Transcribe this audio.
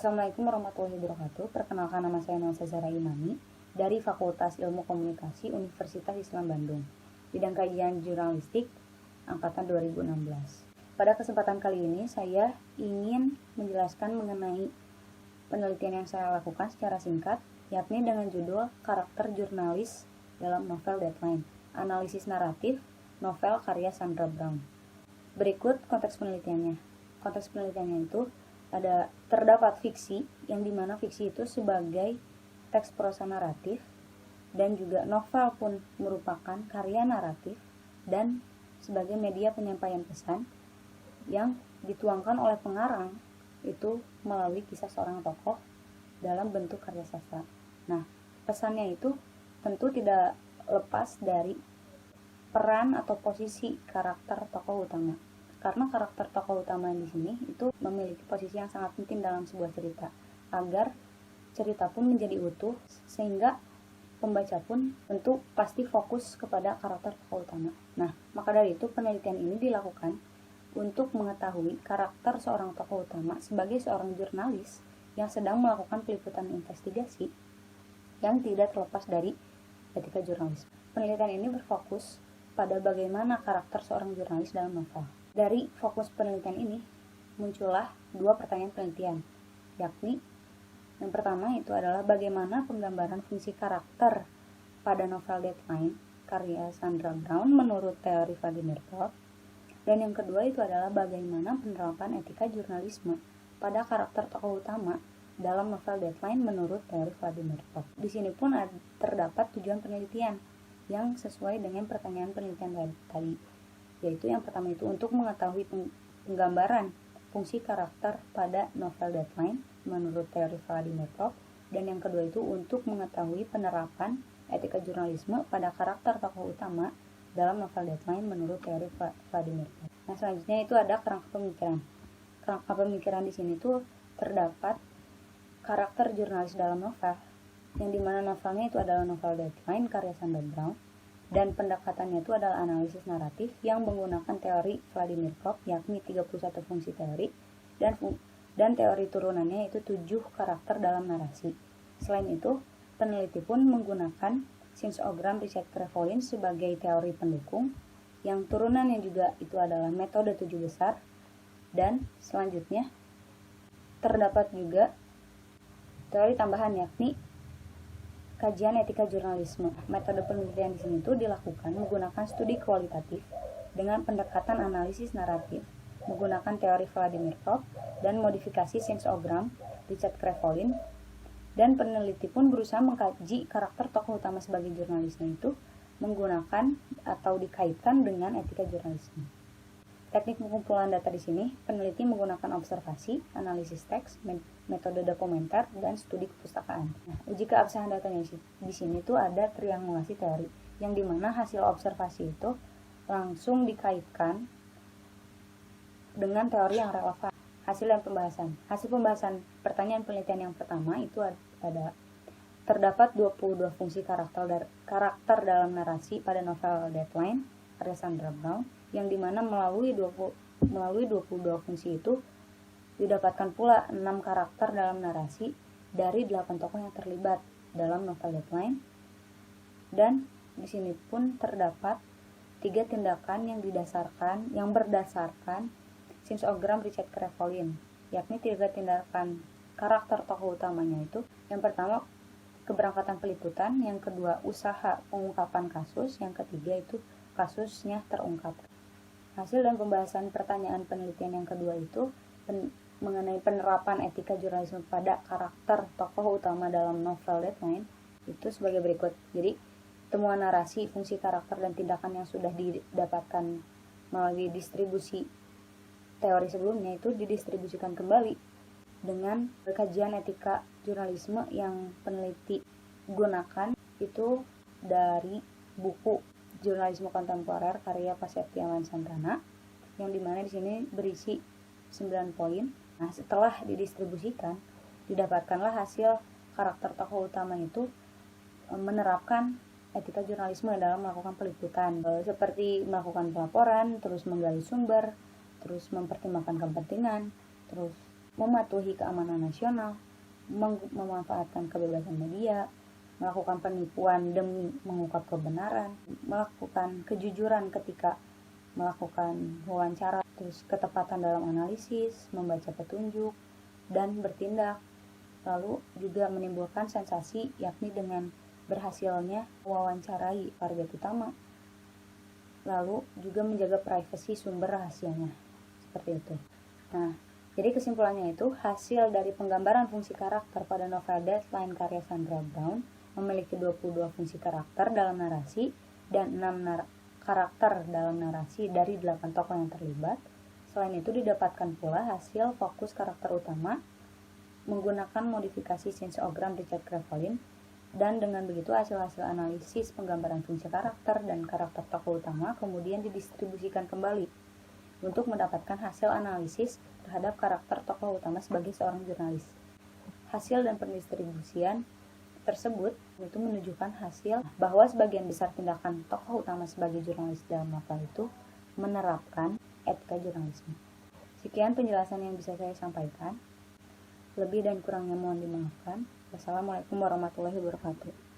Assalamualaikum warahmatullahi wabarakatuh. Perkenalkan, nama saya Nelsa Zahra Imani dari Fakultas Ilmu Komunikasi Universitas Islam Bandung, bidang kajian jurnalistik angkatan 2016. Pada kesempatan kali ini saya ingin menjelaskan mengenai penelitian yang saya lakukan secara singkat, yakni dengan judul Karakter Jurnalis dalam Novel Deadline, Analisis Naratif Novel karya Sandra Brown. Berikut konteks penelitiannya. Konteks penelitiannya itu terdapat fiksi, yang dimana fiksi itu sebagai teks prosa naratif, dan juga novel pun merupakan karya naratif dan sebagai media penyampaian pesan yang dituangkan oleh pengarang itu melalui kisah seorang tokoh dalam bentuk karya sastra. Nah, pesannya itu tentu tidak lepas dari peran atau posisi karakter tokoh utama. Karena karakter tokoh utama di sini itu memiliki posisi yang sangat penting dalam sebuah cerita, agar cerita pun menjadi utuh, sehingga pembaca pun tentu pasti fokus kepada karakter tokoh utama. Nah, maka dari itu penelitian ini dilakukan untuk mengetahui karakter seorang tokoh utama sebagai seorang jurnalis yang sedang melakukan peliputan investigasi yang tidak terlepas dari etika jurnalisme. Penelitian ini berfokus pada bagaimana karakter seorang jurnalis dalam novel. Dari fokus penelitian ini muncullah dua pertanyaan penelitian, yakni yang pertama itu adalah bagaimana penggambaran fungsi karakter pada novel Deadline karya Sandra Brown menurut teori Vladimir Tod, dan yang kedua itu adalah bagaimana penerapan etika jurnalisme pada karakter tokoh utama dalam novel Deadline menurut teori Vladimir Tod. Di sini pun terdapat tujuan penelitian yang sesuai dengan pertanyaan penelitian tadi, yaitu yang pertama itu untuk mengetahui penggambaran fungsi karakter pada novel Deadline menurut teori Vladimir Tod, dan yang kedua itu untuk mengetahui penerapan etika jurnalisme pada karakter tokoh utama dalam novel Deadline menurut teori Vladimir Tod. Nah, selanjutnya itu ada kerangka pemikiran. Kerangka pemikiran di sini tuh terdapat karakter jurnalis dalam novel, yang dimana novelnya itu adalah novel Deadline karya Sandra Brown, dan pendekatannya itu adalah analisis naratif yang menggunakan teori Vladimir Tod, yakni 31 fungsi teori, dan teori turunannya itu 7 karakter dalam narasi. Selain itu, peneliti pun menggunakan sinsogram Richard Crevolin sebagai teori pendukung, yang turunannya juga itu adalah metode 7 besar, dan selanjutnya terdapat juga teori tambahan, yakni kajian etika jurnalisme. Metode penelitian di sini itu dilakukan menggunakan studi kualitatif dengan pendekatan analisis naratif, menggunakan teori Vladimir Tod dan modifikasi sensogram Richard Crevolin, dan peneliti pun berusaha mengkaji karakter tokoh utama sebagai jurnalisme itu menggunakan atau dikaitkan dengan etika jurnalisme. Teknik pengumpulan data di sini, peneliti menggunakan observasi, analisis teks, metode dokumenter, dan studi kepustakaan. Nah, uji keabsahan datanya di sini tuh ada triangulasi teori, yang dimana hasil observasi itu langsung dikaitkan dengan teori yang relevan. Hasil pembahasan pertanyaan penelitian yang pertama itu ada terdapat 22 fungsi karakter dalam narasi pada novel Deadline karya Sandra Brown, yang dimana melalui 22 fungsi itu didapatkan pula 6 karakter dalam narasi dari 8 tokoh yang terlibat dalam novel Deadline, dan di sini pun terdapat 3 tindakan yang berdasarkan sinsogram Richard Crevolin, yakni 3 tindakan karakter tokoh utamanya itu, yang pertama keberangkatan peliputan, yang kedua usaha pengungkapan kasus, yang ketiga itu kasusnya terungkap. Hasil dan pembahasan pertanyaan penelitian yang kedua itu mengenai penerapan etika jurnalisme pada karakter tokoh utama dalam novel Deadline itu sebagai berikut. Jadi, temuan narasi, fungsi karakter, dan tindakan yang sudah didapatkan melalui distribusi teori sebelumnya itu didistribusikan kembali dengan kajian etika jurnalisme yang peneliti gunakan itu dari buku Jurnalisme Kontemporer karya Pak Septiawan Santana, yang dimana di sini berisi 9 poin. Nah, setelah didistribusikan, didapatkanlah hasil karakter tokoh utama itu menerapkan etika jurnalisme dalam melakukan peliputan, seperti melakukan pelaporan, terus menggali sumber, terus mempertimbangkan kepentingan, terus mematuhi keamanan nasional, memanfaatkan kebebasan media, melakukan penipuan demi mengungkap kebenaran, melakukan kejujuran ketika melakukan wawancara, terus ketepatan dalam analisis, membaca petunjuk, dan bertindak. Lalu juga menimbulkan sensasi, yakni dengan berhasilnya wawancarai target utama. Lalu juga menjaga privasi sumber rahasianya. Seperti itu. Nah, jadi kesimpulannya itu, hasil dari penggambaran fungsi karakter pada novel Deadline karya Sandra Brown memiliki 22 fungsi karakter dalam narasi dan 6 karakter dalam narasi dari 8 tokoh yang terlibat. Selain itu didapatkan pula hasil fokus karakter utama menggunakan modifikasi sensogram Richard Kravolin, dan dengan begitu hasil-hasil analisis penggambaran fungsi karakter dan karakter tokoh utama kemudian didistribusikan kembali untuk mendapatkan hasil analisis terhadap karakter tokoh utama sebagai seorang jurnalis. Hasil dan pendistribusian tersebut itu menunjukkan hasil bahwa sebagian besar tindakan tokoh utama sebagai jurnalis dalam novel itu menerapkan etika jurnalisme. Sekian penjelasan yang bisa saya sampaikan. Lebih dan kurangnya mohon dimaafkan. Wassalamualaikum warahmatullahi wabarakatuh.